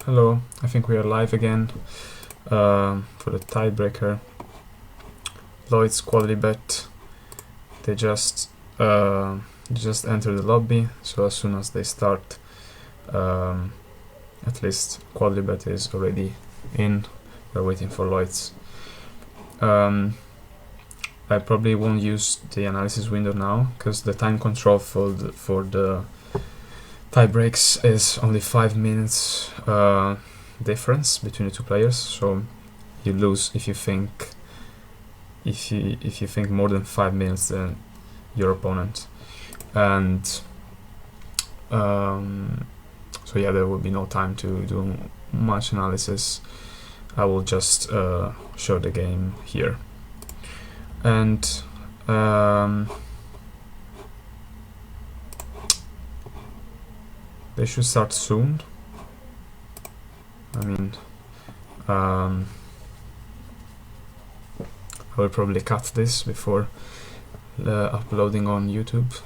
Hello, I think we are live again for the tiebreaker. Loizz, Quodlibet, they just enter the lobby, so as soon as they start, at least Quodlibet is already in. We're waiting for Loizz. I probably won't use the analysis window now because the time control for the tie breaks is only 5 minutes difference between the two players, so you lose if you think more than 5 minutes than your opponent, and so yeah, there will be no time to do much analysis. I will just show the game here, and they should start soon. I mean, I will probably cut this before uploading on YouTube.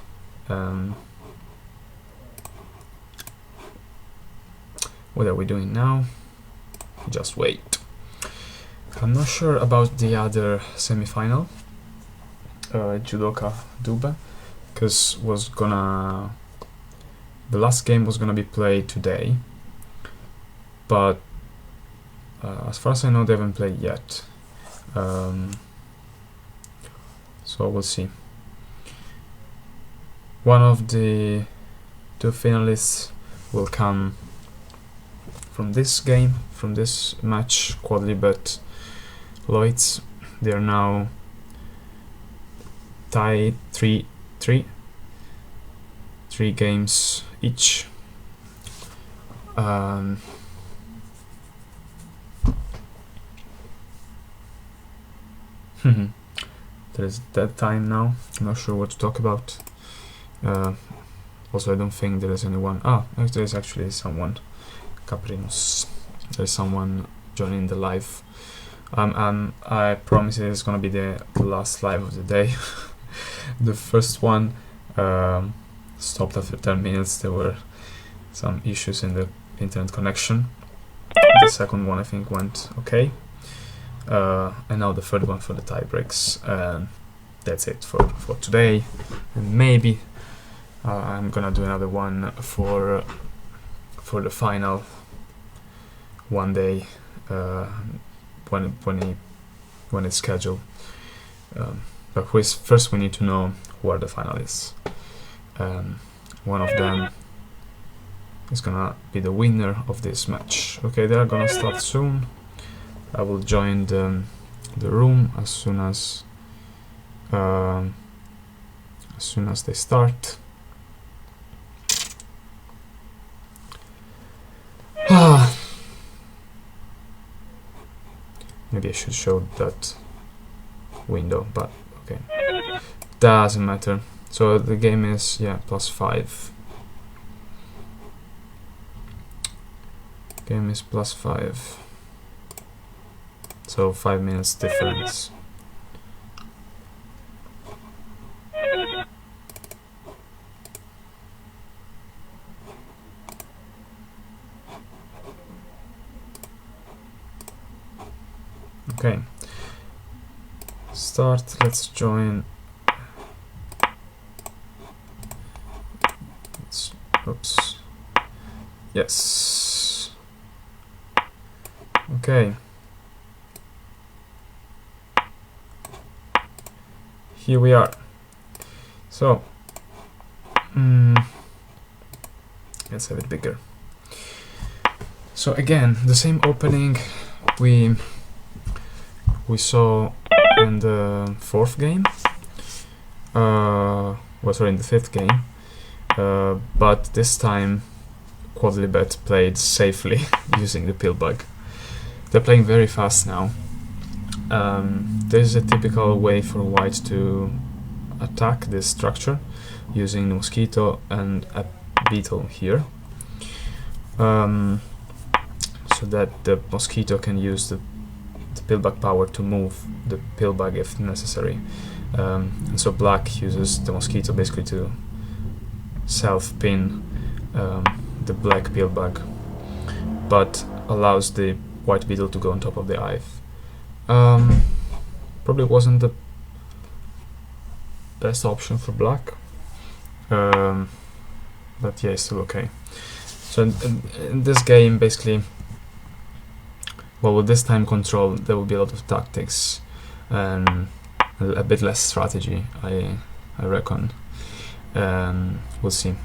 What are we doing now? Just wait. I'm not sure about the other semi-final, Judoka Dube, because the last game was gonna be played today, but as far as I know, they haven't played yet. So we'll see. One of the two finalists will come from this game, from this match, Quodlibet-Loizz. They are now tied 3-3, 3 games each. There is that time now. I'm not sure what to talk about. Also, I don't think there is anyone. There is actually someone. Caprinos. There's someone joining the live. I promise it's gonna be the last live of the day. The first one stopped after 10 minutes. There were some issues in the internet connection. The second one I think went okay. And now the third one for the tie breaks. That's it for today. And maybe I'm gonna do another one for the final one day when it's scheduled. But first we need to know who are the finalists. One of them is gonna be the winner of this match. Okay, they are gonna start soon. I will join the room as soon as they start. Maybe I should show that window, but okay, doesn't matter. So the game is +5. Game is +5. So 5 minutes difference. Okay. Start. Let's join. Oops. Yes. Okay. Here we are. So let's have it bigger. So again, the same opening we saw in the fourth game. In the fifth game. But this time Quodlibet played safely using the pill bug. They're playing very fast now. There's a typical way for white to attack this structure using the mosquito and a beetle here, so that the mosquito can use the pillbug power to move the pillbug if necessary. And so black uses the mosquito basically to self-pin the black pillbug. but allows the white beetle to go on top of the hive. Probably wasn't the best option for black, but yeah, it's still okay. So in this game, basically, well, with this time control, there will be a lot of tactics and a bit less strategy, I reckon. We'll see.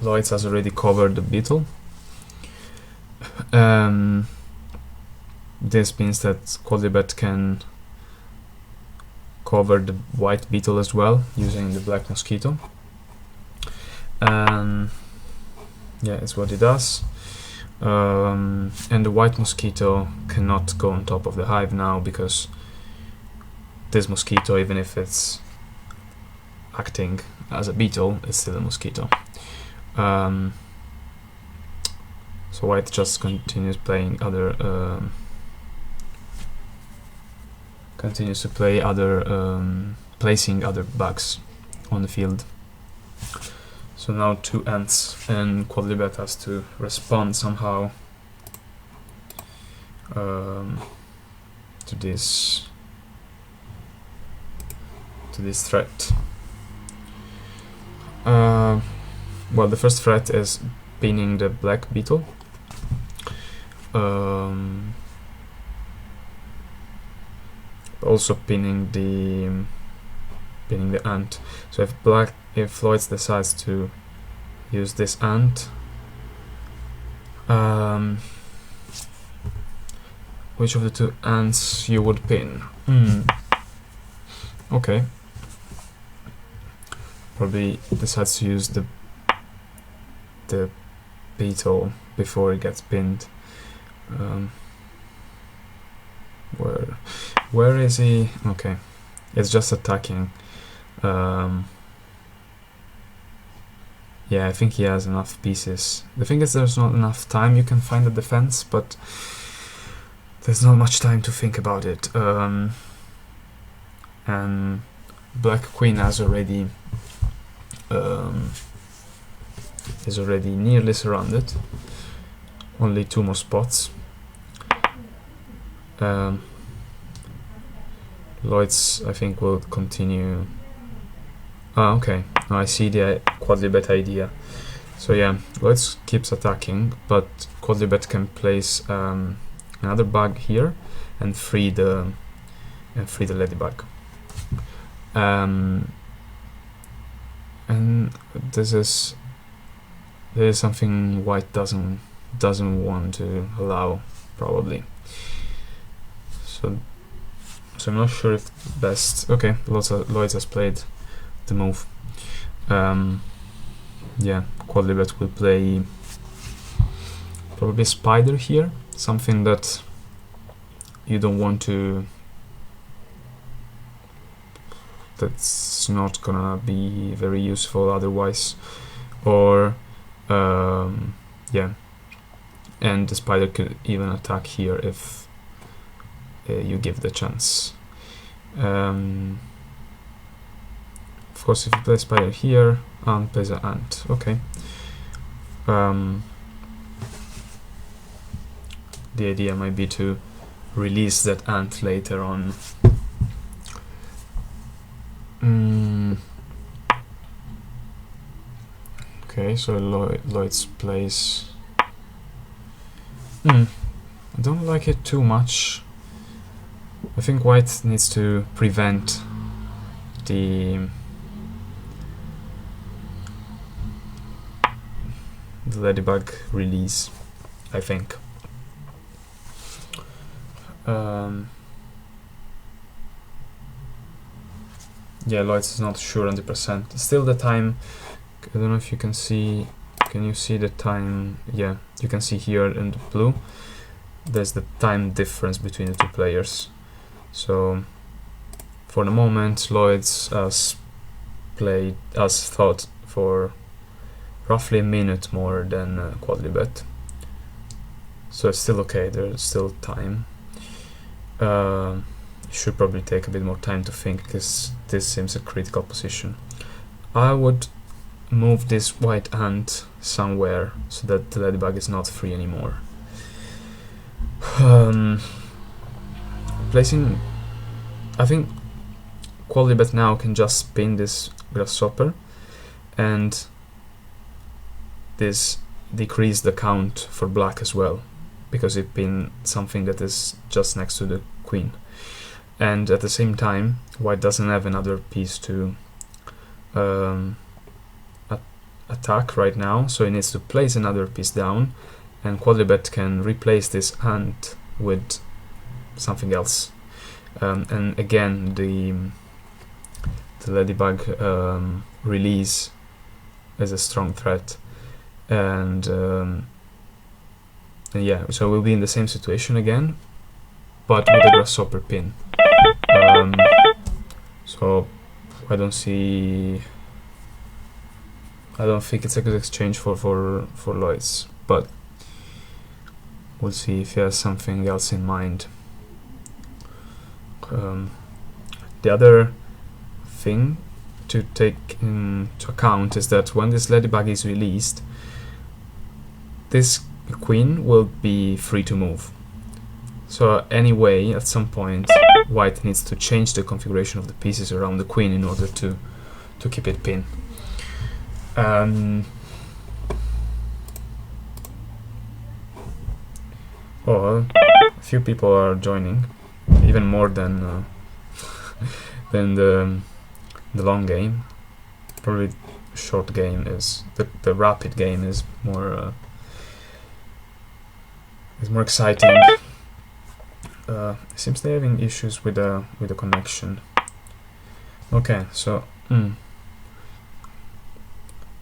Loizz has already covered the beetle. This means that Quodlibet can cover the white beetle as well, using the black mosquito. Yeah, it's what it does. And the white mosquito cannot go on top of the hive now, because this mosquito, even if it's acting as a beetle, is still a mosquito. So white just continues playing other placing other bugs on the field. So now 2 ants, and Quodlibet has to respond somehow to this threat. Well, the first threat is pinning the black beetle. Also pinning the ant. So if Loizz decides to use this ant, which of the 2 ants you would pin? Okay. Probably decides to use the beetle before it gets pinned. Where is he? Okay, it's just attacking. Yeah, I think he has enough pieces. The thing is, there's not enough time. You can find a defense, but there's not much time to think about it. And Black Queen has already is already nearly surrounded. Only 2 more spots. Loizz, I think, will continue. Okay, now I see the Quodlibet idea. So yeah, Loizz keeps attacking, but Quodlibet can place another bug here and free the ladybug. And this is something white doesn't want to allow, probably. So I'm not sure if best. Okay, Loizz has played the move. Yeah, Quodlibet will play probably spider here, something that you don't want to. That's not gonna be very useful otherwise, or yeah, and the spider could even attack here if you give the chance. Of course, if you play spider here, Ant plays an ant. Okay. The idea might be to release that ant later on. Okay, so Loizz plays. I don't like it too much. I think white needs to prevent the ladybug release, I think. Yeah, Loizz is not sure 100%. Still the time, I don't know if you can see, can you see the time? Yeah, you can see here in the blue, there's the time difference between the 2 players. So for the moment, Loizz has thought for roughly a minute more than Quodlibet. So it's still okay, there's still time. Should probably take a bit more time to think, because this seems a critical position. I would move this white ant somewhere so that the ladybug is not free anymore. Placing, I think Quodlibet now can just spin this grasshopper, and this decrease the count for black as well, because it pinned something that is just next to the queen. And at the same time, white doesn't have another piece to attack right now, so he needs to place another piece down, and Quodlibet can replace this ant with something else. And again, the ladybug release is a strong threat, and yeah, so we'll be in the same situation again, but with a grasshopper pin. So I don't think it's a good exchange for Loizz, but we'll see if he has something else in mind. The other thing to take into account is that when this ladybug is released, this queen will be free to move. So anyway, at some point, white needs to change the configuration of the pieces around the queen in order to keep it pinned. Oh, a few people are joining, even more than the long game. Probably short game is the rapid game is more exciting. Seems they're having issues with the connection. Okay, so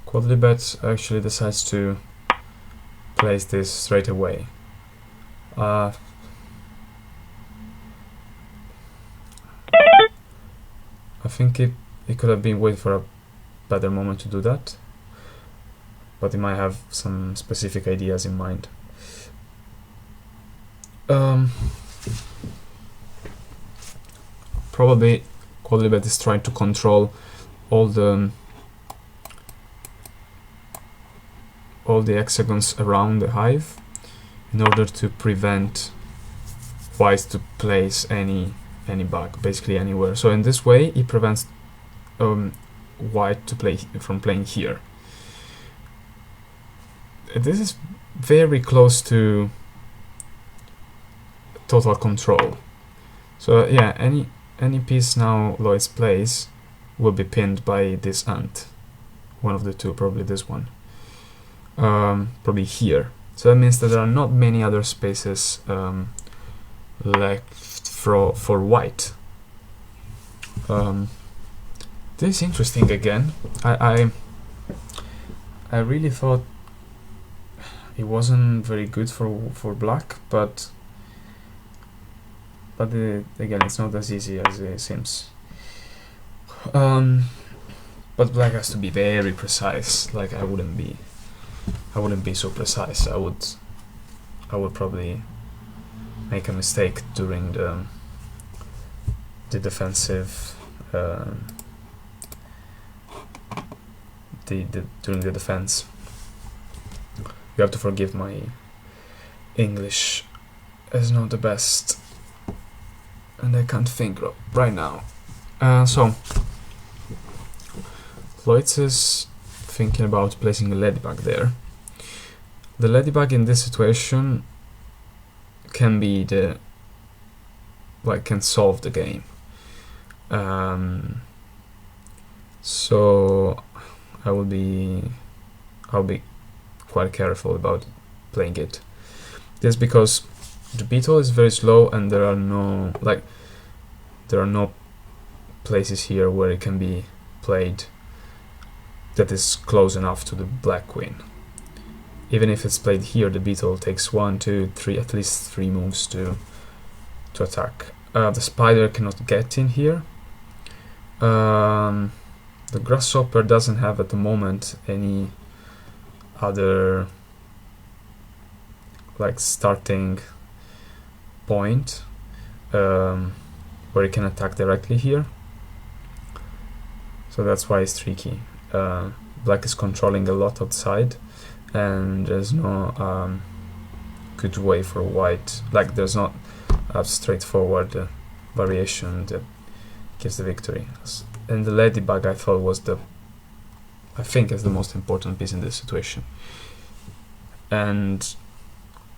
Quodlibet actually decides to place this straight away. I think it could have been waiting for a better moment to do that, but he might have some specific ideas in mind. Probably Quodlibet is trying to control all the hexagons around the hive in order to prevent white to place any bug, basically anywhere. So in this way, he prevents white from playing here. This is very close to total control. So yeah, any piece now Loizz plays will be pinned by this ant. One of the two, probably this one. Probably here. So that means that there are not many other spaces left for white. This is interesting again. I really thought it wasn't very good for black, but again, it's not as easy as it seems. But black has to be very precise. Like I wouldn't be so precise. I would probably make a mistake during the defensive during the defense. You have to forgive my English is not the best, and I can't think right now. So Loizz is thinking about placing a ladybug there. The ladybug in this situation can be can solve the game. So I'll be quite careful about playing it. This because the beetle is very slow, and there are no places here where it can be played that is close enough to the black queen. Even if it's played here, the beetle takes 1, 2, 3, at least 3 moves to attack. The spider cannot get in here. The grasshopper doesn't have at the moment any other starting point where it can attack directly here. So that's why it's tricky. black is controlling a lot outside, and there's no good way for white, like there's not a straightforward variation that gives the victory. And the ladybug I thought was I think is the most important piece in this situation. And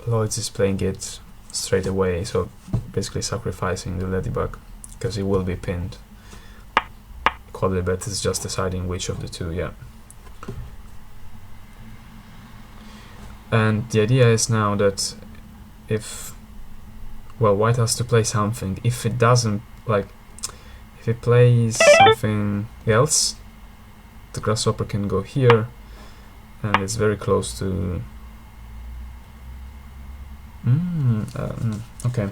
Loizz is playing it straight away, so basically sacrificing the ladybug because he will be pinned. Quodlibet is just deciding which of the two, yeah. And the idea is now that if, well, white has to play something. If it doesn't, like, if it plays something else, the grasshopper can go here, and it's very close to... okay,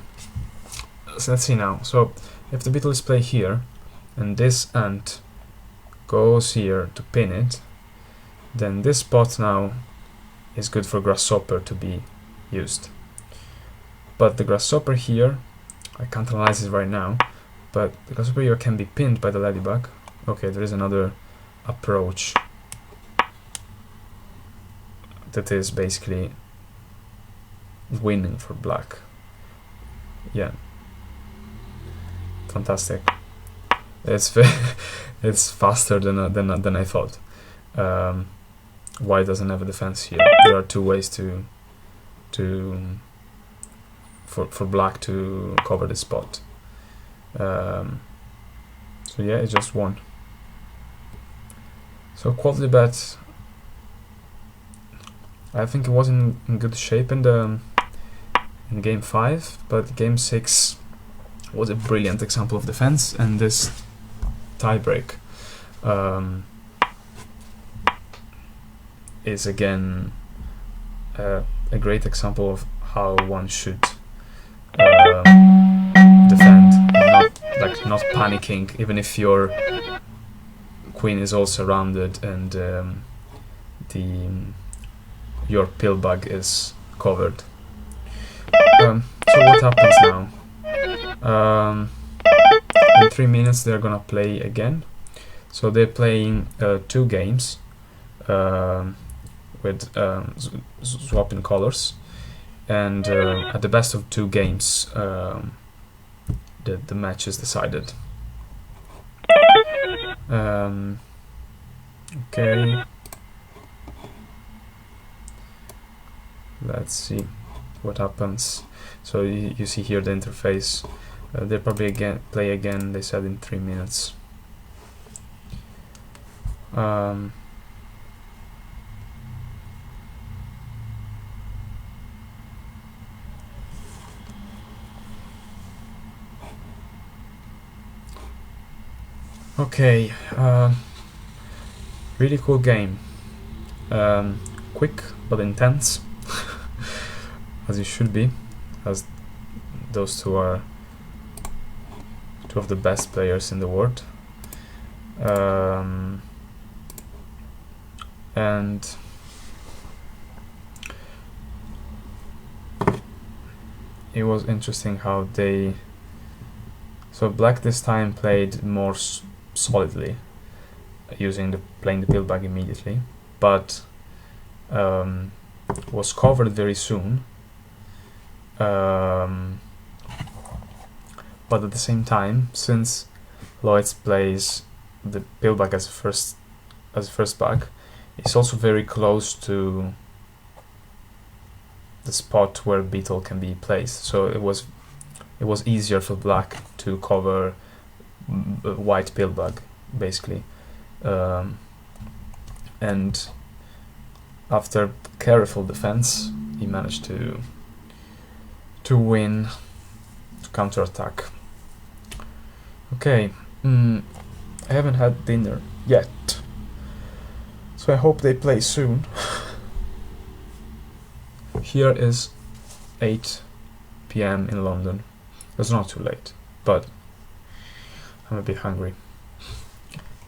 so let's see now. So if the beetle is played here, and this ant goes here to pin it, then this spot now is good for grasshopper to be used. But the grasshopper here, I can't analyze it right now, but the grasshopper here can be pinned by the ladybug. Okay, there is another approach that is basically winning for black. Yeah, fantastic. It's it's faster than I thought. White doesn't have a defense here. There are two ways for black to cover the spot. So yeah, it just won. So Quodlibet, I think it was in good shape in game 5, but game 6 was a brilliant example of defense, and this tiebreak is again a great example of how one should defend, not panicking, even if your queen is all surrounded and your pillbug is covered. So what happens now? In 3 minutes they're gonna play again. So they're playing 2 games with swapping colors, and at the best of 2 games the match is decided. Okay, let's see what happens. So you see here the interface. They'll probably play again, they said, in 3 minutes. Okay, really cool game. Quick but intense, as it should be, as those two are 2 of the best players in the world. And it was interesting how so black this time played more solidly, playing the pillbug immediately, but was covered very soon. But at the same time, since Loizz plays the pillbug as first bug, it's also very close to the spot where beetle can be placed. So it was easier for black to cover white pillbug, basically. And after careful defense, he managed to win, to counter-attack. Okay, I haven't had dinner yet, so I hope they play soon. Here is 8 PM in London. It's not too late, but I'm a bit hungry.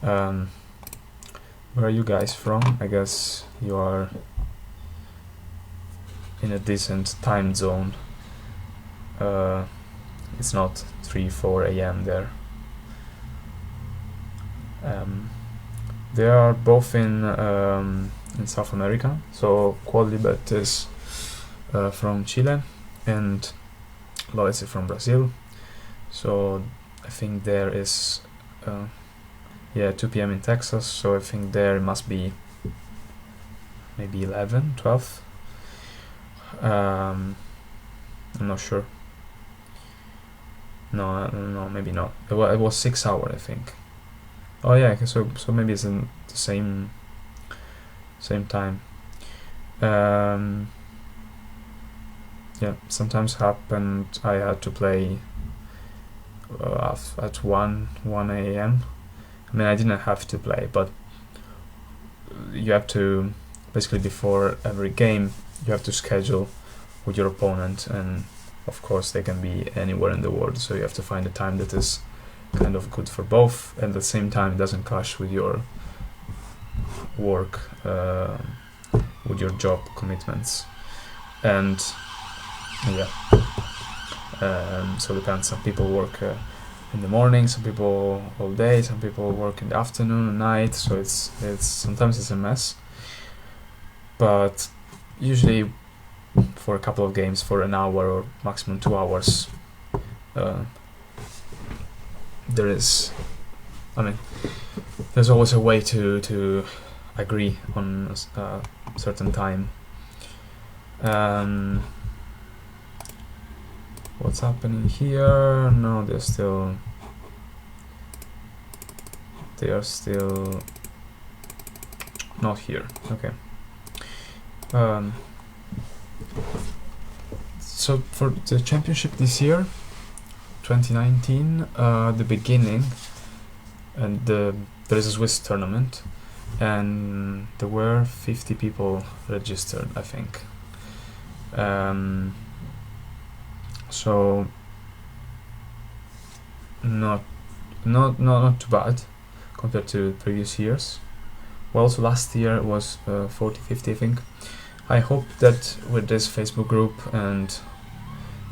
Where are you guys from? I guess you are in a decent time zone. It's not 3-4 AM there. They are both in South America. So Quodlibet is from Chile and Loizz is from Brazil. So I think there is 2 p.m. in Texas, so I think there must be maybe 11, 12. I'm not sure. No, maybe not. It was 6 hours, I think. Oh yeah, okay, so maybe it's in the same time. Yeah, sometimes happened I had to play at 1 a.m. I mean, I didn't have to play, but you have to, basically before every game, you have to schedule with your opponent, and of course they can be anywhere in the world, so you have to find a time that is kind of good for both, and at the same time it doesn't clash with your work, with your job commitments. And yeah, so it depends. Some people work in the morning, some people all day, some people work in the afternoon and night, so it's sometimes it's a mess. But usually for a couple of games, for an hour or maximum 2 hours, there's always a way to agree on a certain time. What's happening here? No, they are still not here. Okay. So for the championship this year, 2019, the beginning, and there is a Swiss tournament, and there were 50 people registered, I think. So not too bad compared to previous years. Well, also last year it was 40-50, I think. I hope that with this Facebook group and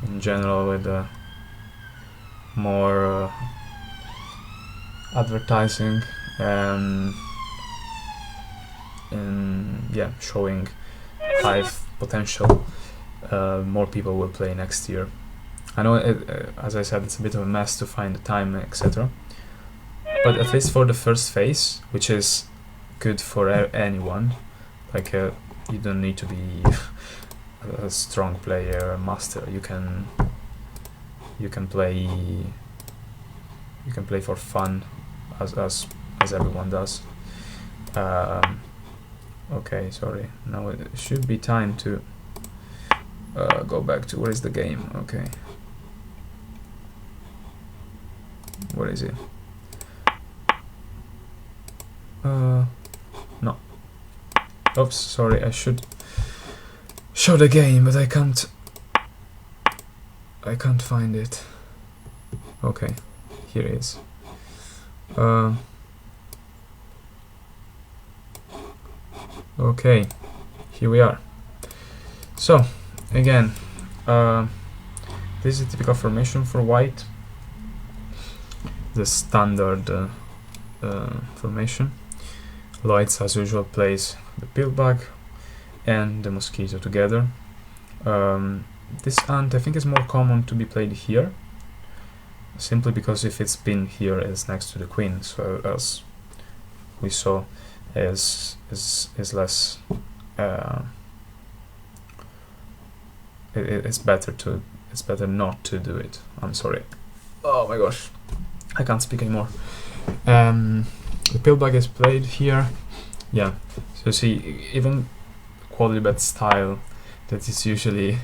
in general with more advertising and showing Hive potential, more people will play next year. I know, as I said, it's a bit of a mess to find the time, etc. But at least for the first phase, which is good for anyone, like you don't need to be a strong player, a master. You can play for fun, as everyone does. Okay, sorry. Now it should be time to go back to where is the game. Okay. What is it? No. Oops, sorry, I should show the game, but I can't find it. Okay, here it is. Okay, here we are. So, again, this is a typical formation for white. The standard formation. Loizz, as usual, plays the pillbag and the mosquito together. This ant, I think, is more common to be played here, simply because if it's been here, it's next to the queen. So as we saw, is less. It's better not to do it. I'm sorry. Oh my gosh. I can't speak anymore. The pillbag is played here. Yeah, so see, even Quodlibet style, that is usually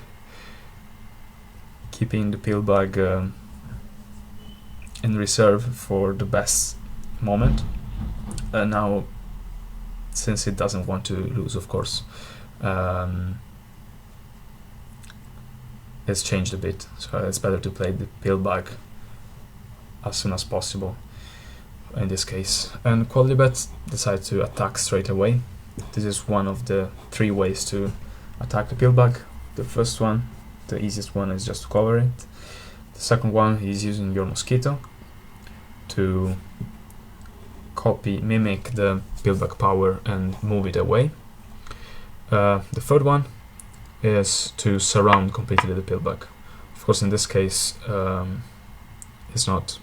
keeping the pillbag in reserve for the best moment. Now, since it doesn't want to lose, of course, it's changed a bit. So it's better to play the pillbag as soon as possible in this case. And Quodlibet decided to attack straight away. This is one of the 3 ways to attack the pillbag. The first one, the easiest one, is just to cover it. The second one is using your mosquito to mimic the pillback power and move it away. The third one is to surround completely the pillback. Of course, in this case, it's not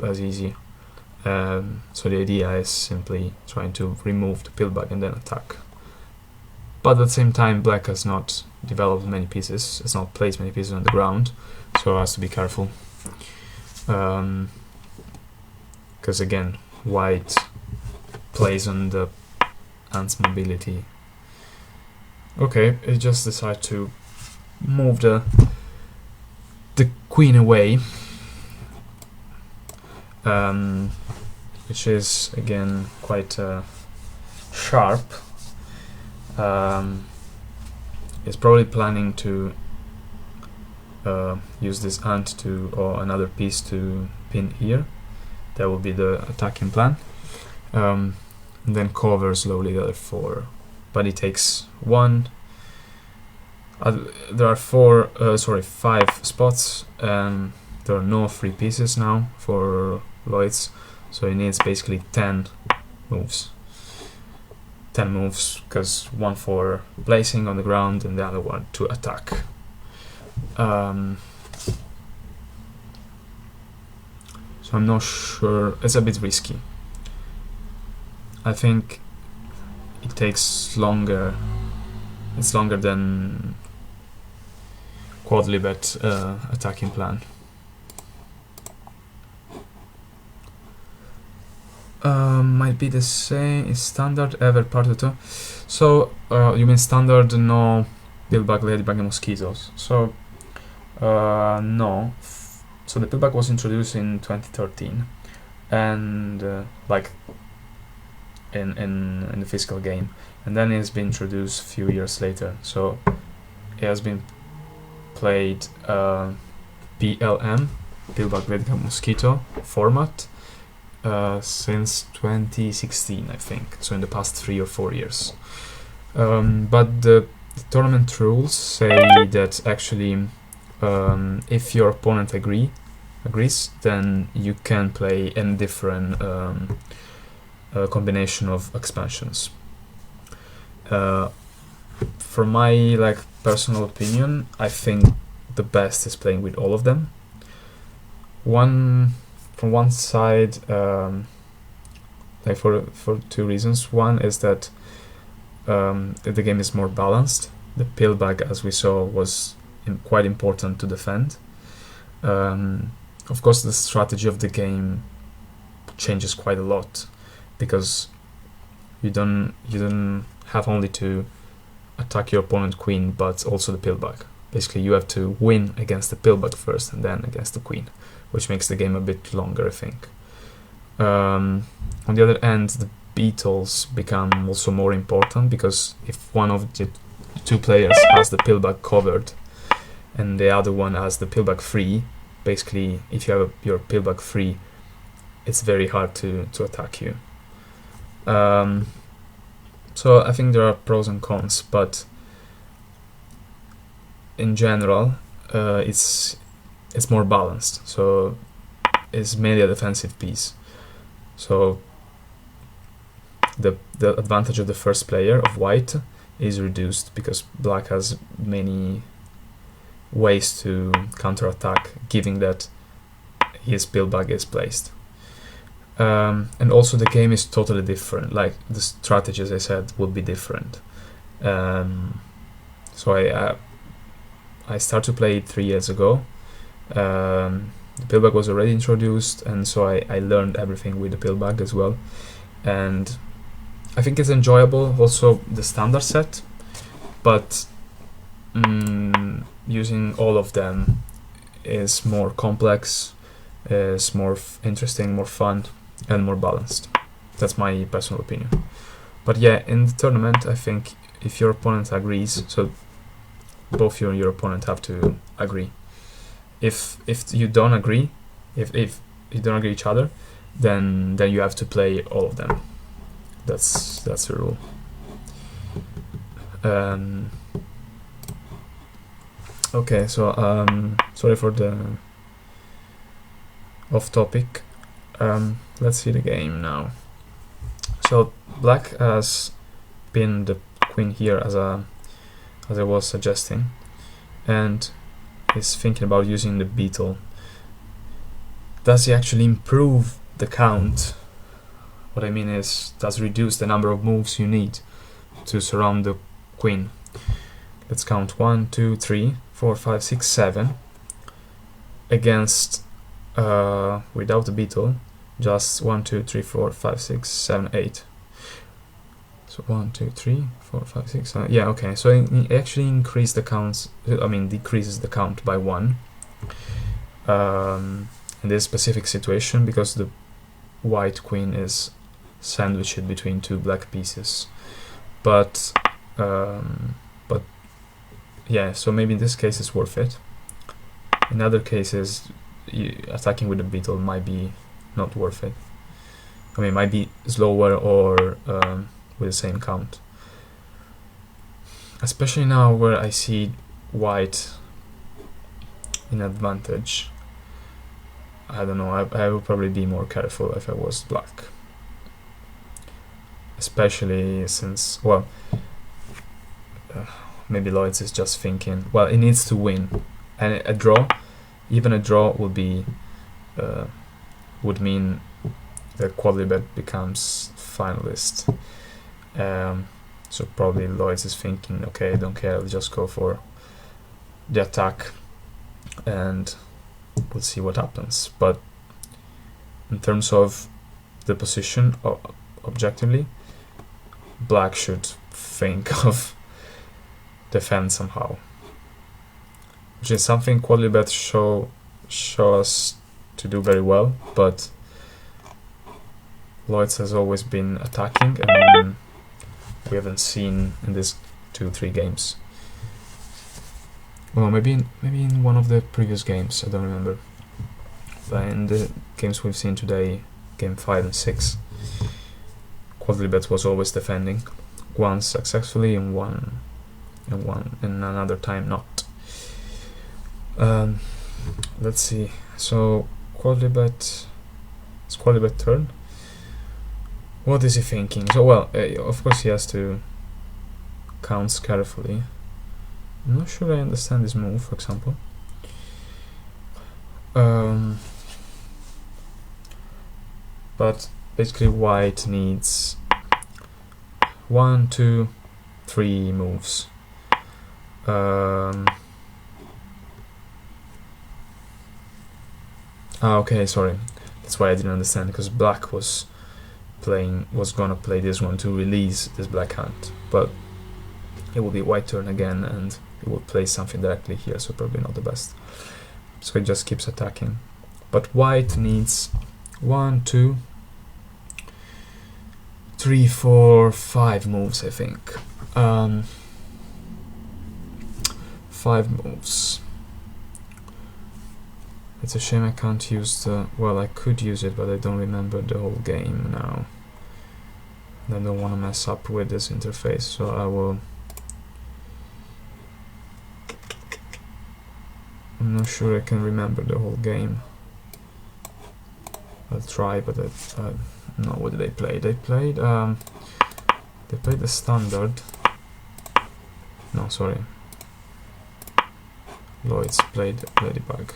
as easy. So the idea is simply trying to remove the pillback and then attack. But at the same time, black has not developed many pieces, it's not placed many pieces on the ground, so has to be careful. Because again, white plays on the ant's mobility. Okay, it just decided to move the queen away, which is again quite sharp. It's probably planning to use this ant or another piece to pin here. That will be the attacking plan. And then cover slowly the other 4. But it takes 1. There are 5 spots, and there are no free pieces now for Loizz, so he needs basically 10 moves. 10 moves, because 1 for placing on the ground and the other 1 to attack. So I'm not sure, it's a bit risky. I think it takes longer, it's longer than Quodlibet attacking plan. Might be the same, is standard ever part of 2. So you mean standard, no pillback, ladybug and mosquitoes. So no. So the pillback was introduced in 2013, and like in the physical game, and then it's been introduced a few years later. So it has been played PLM, pillback, ladybug, mosquito format since 2016, I think. So in the past 3 or 4 years. But the tournament rules say that actually, if your opponent agrees, then you can play in different combination of expansions. From my personal opinion, I think the best is playing with all of them. From one side, for 2 reasons. One is that the game is more balanced. The pillback, as we saw, was quite important to defend. Of course, the strategy of the game changes quite a lot, because you don't have only to attack your opponent queen, but also the pillback. Basically, you have to win against the pillback first and then against the queen, which makes the game a bit longer, I think. On the other end, the beetles become also more important, because if one of the 2 players has the pillback covered and the other one has the pillback free, basically if you have your pillback free, it's very hard to attack you. So I think there are pros and cons, but in general it's more balanced, so it's mainly a defensive piece. So the advantage of the first player, of white, is reduced, because black has many ways to counterattack, given that his pillback is placed. And also the game is totally different, like the strategy, as I said, would be different. So I started to play it 3 years ago. The pillback was already introduced, and so I learned everything with the pillback as well. And I think it's enjoyable, also the standard set, but using all of them is more complex, is more interesting, more fun, and more balanced. That's my personal opinion. But yeah, in the tournament, I think if your opponent agrees, so both you and your opponent have to agree. If you don't agree, if you don't agree each other, then you have to play all of them. That's the rule. Okay, so sorry for the off topic. Let's see the game now. So black has pinned the queen here as I was suggesting, and is thinking about using the beetle. Does he actually improve the count? What I mean is, does reduce the number of moves you need to surround the queen. Let's count 1, 2, 3, 4, 5, 6, 7 against without the beetle, just 1, 2, 3, 4, 5, 6, 7, 8. So 1, 2, 3, 4, 5, 6, 7. Yeah, okay. So it actually increases the counts. I mean, decreases the count by 1. In this specific situation, because the white queen is sandwiched between two black pieces. But yeah, so maybe in this case it's worth it. In other cases, attacking with the beetle might be not worth it. I mean, might be slower or with the same count. Especially now where I see white in advantage. I don't know, I would probably be more careful if I was black. Especially since, well, maybe Loizz is just thinking, well, it needs to win. And a draw, even a draw would be, would mean that Quodlibet becomes finalist. So probably Loizz is thinking, okay, I don't care, I'll just go for the attack and we'll see what happens. But in terms of the position, objectively, black should think of defend somehow, which is something Quodlibet show us to do very well, but Loizz has always been attacking, and we haven't seen in these 2-3 games. Well, maybe in one of the previous games, I don't remember. But in the games we've seen today, game 5 and 6, Quodlibet was always defending, once successfully and another time not. Let's see. So Quodlibet, it's Quodlibet turn. What is he thinking? So well, of course he has to count carefully. I'm not sure I understand this move, for example. But basically white needs 1, 2, 3 moves. Okay, sorry. That's why I didn't understand, because black was gonna play this one to release this black hand, but it will be white turn again and it will play something directly here, so probably not the best. So it just keeps attacking. But white needs 1, 2, 3, 4, 5 moves, I think. 5 moves. It's a shame I can't use the... well, I could use it, but I don't remember the whole game now. I don't want to mess up with this interface, so I will... I'm not sure I can remember the whole game. I'll try, but no, what did they play? They played the standard. No, sorry. Loizz played Ladybug.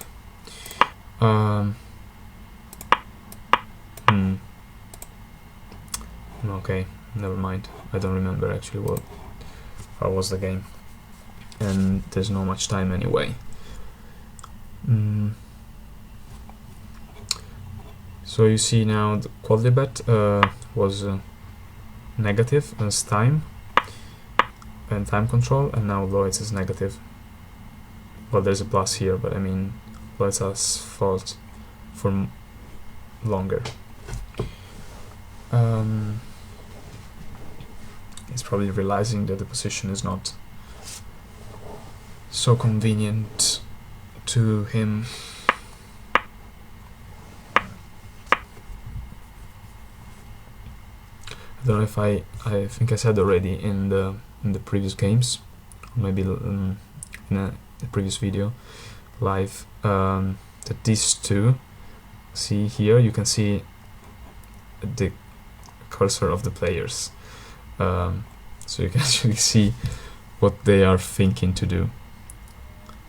Okay, never mind. I don't remember actually how was the game, and there's not much time anyway. So you see now the Quodlibet was negative as time and time control, and now Loizz is negative. Well, there's a plus here, but I mean Loizz has fought for longer. He's probably realizing that the position is not so convenient to him. I don't know if I think I said already in the previous games, maybe in a previous video live, that these two, see here, you can see the cursor of the players, so you can actually see what they are thinking to do,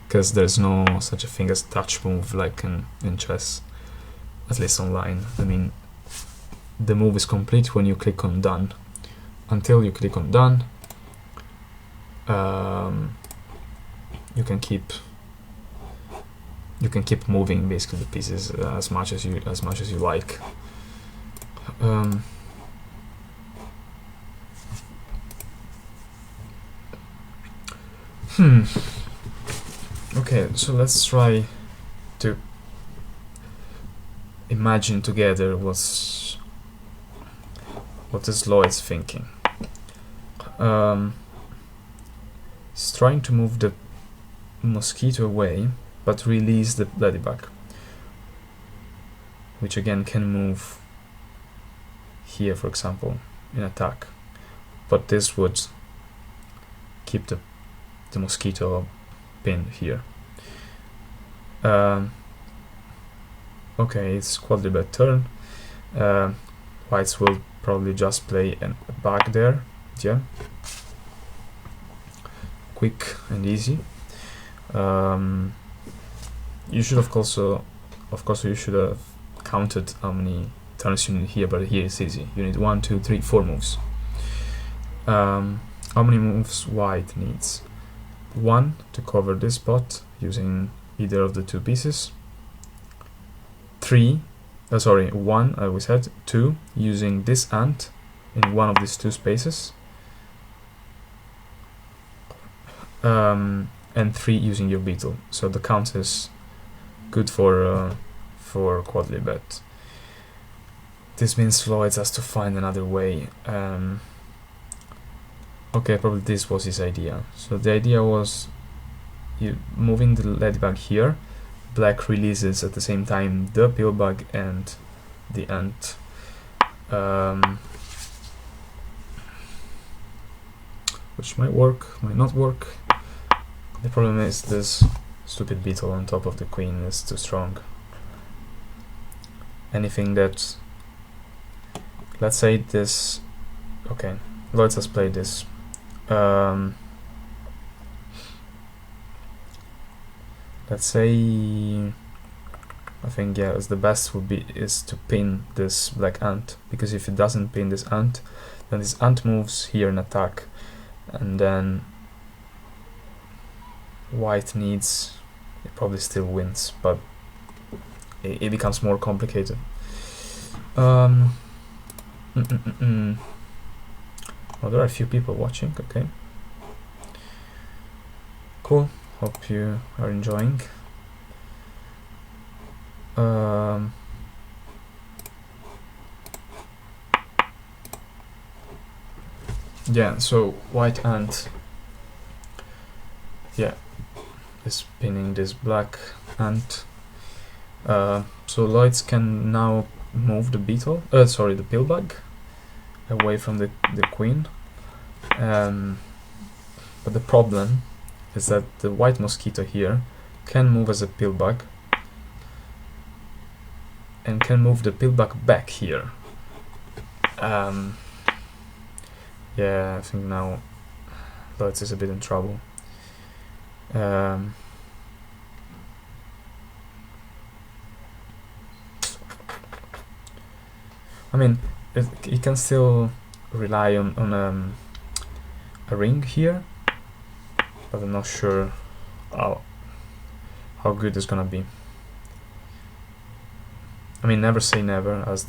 because there's no such a thing as touch move like in chess, at least online. I mean, the move is complete when you click on done. Until you click on done, you can keep moving basically the pieces as much as you like. Okay, so let's try to imagine together what is Loizz thinking. He's trying to move the mosquito away, but release the ladybug, which again can move here, for example, in attack. But this would keep the mosquito pinned here. Okay, it's Quodlibet turn. Whites will probably just play a bug there. Yeah, quick and easy. You should of course you should have counted how many turns you need here, but here it's easy. You need 1, 2, 3, 4 moves. How many moves white needs? 1 to cover this spot using either of the 2 pieces. 1 we said. 2 using this ant in one of these 2 spaces. And 3 using your beetle. So the count is good for Quodlibet. This means Loizz has to find another way. Okay, probably this was his idea. So the idea was you moving the ladybug here. Black releases at the same time the pillbug and the ant. Which might work, might not work. The problem is this stupid beetle on top of the queen is too strong. Anything that, let's say this, okay, Loizz has played this. Let's say, I think yeah, the best would be is to pin this black ant, because if it doesn't pin this ant, then this ant moves here in attack, and then white needs, it probably still wins, but it becomes more complicated. Oh, there are a few people watching. Okay, cool, hope you are enjoying. Yeah, so white ant, yeah, is pinning this black ant. So Loizz can now move the beetle, the pillbug away from the queen. But the problem is that the white mosquito here can move as a pillbug and can move the pillbug back here. Yeah, I think now Loizz is a bit in trouble. I mean, he can still rely on a ring here, but I'm not sure how good it's gonna be. I mean, never say never, as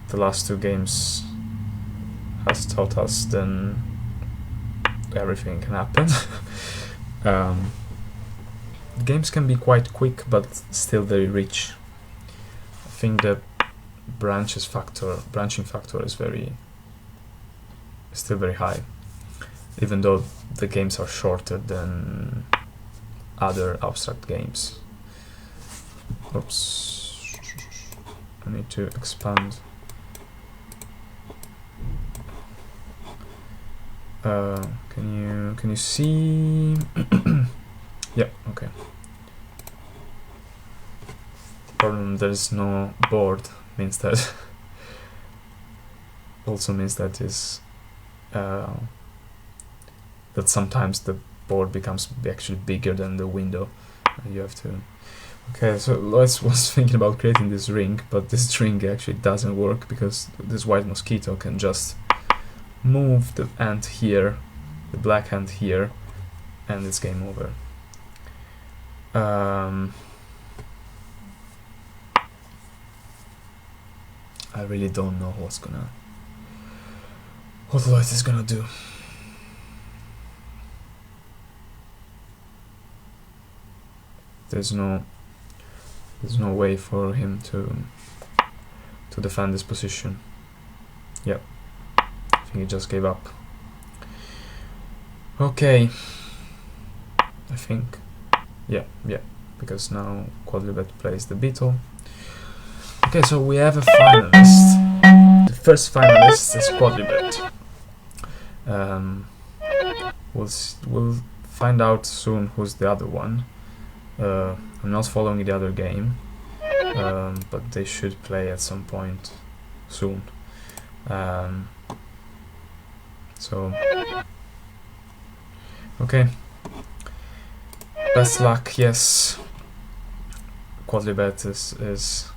the last 2 games has taught us, then everything can happen. Games can be quite quick, but still very rich. I think the branching factor is still very high, even though the games are shorter than other abstract games. Oops, I need to expand. Can you see? Yeah, okay. Problem, there's no board, means that also means that is that sometimes the board becomes actually bigger than the window. You have to. Okay, so Loizz was thinking about creating this ring, but this ring actually doesn't work because this white mosquito can just move the ant here, the black ant here, and it's game over. I really don't know what Loizz is gonna do. There's no way for him to defend this position. Yep, I think he just gave up. Okay, I think, yeah, because now Quodlibet plays the beetle. Okay, so we have a finalist. The first finalist is Quodlibet. We'll find out soon who's the other one. I'm not following the other game, but they should play at some point soon. So, okay. Best luck. Yes, Quodlibet is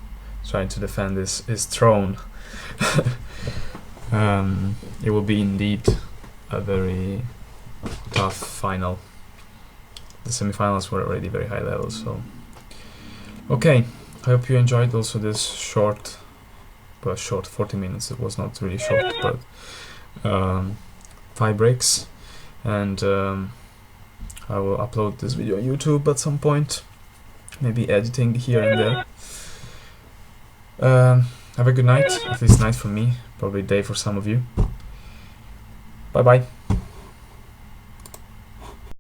trying to defend his throne. It will be indeed a very tough final. The semifinals were already very high level, so okay. I hope you enjoyed also this short 40 minutes. It was not really short, but tiebreaks, and I will upload this video on YouTube at some point, maybe editing here and there. Have a good night, at least night for me, probably day for some of you. Bye bye.